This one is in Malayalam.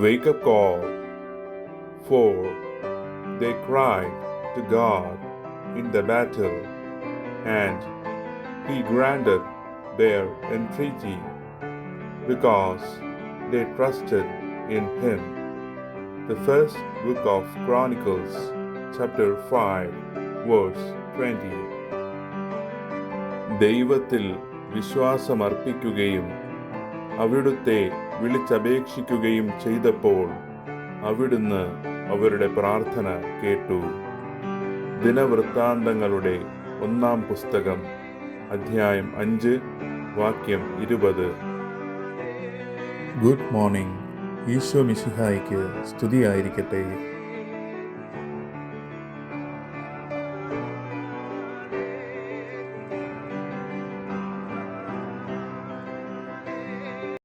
Wake up call. For they cried to God in the battle, and he granted their entreaty, because they trusted in him. The first book of Chronicles, chapter 5, verse 20. ദൈവത്തിൽ വിശ്വാസമർപ്പിക്കുകയും അവിടുത്തെ വിളിച്ചപേക്ഷിക്കുകയും ചെയ്തപ്പോൾ അവിടുന്ന് അവരുടെ പ്രാർത്ഥന കേട്ടു. ദിനവൃത്താന്തങ്ങളുടെ 1-ാം പുസ്തകം, അധ്യായം 5, വാക്യം 20. Good morning. ഈശോ മിശിഹായ്ക്ക് സ്തുതിയായിരിക്കട്ടെ.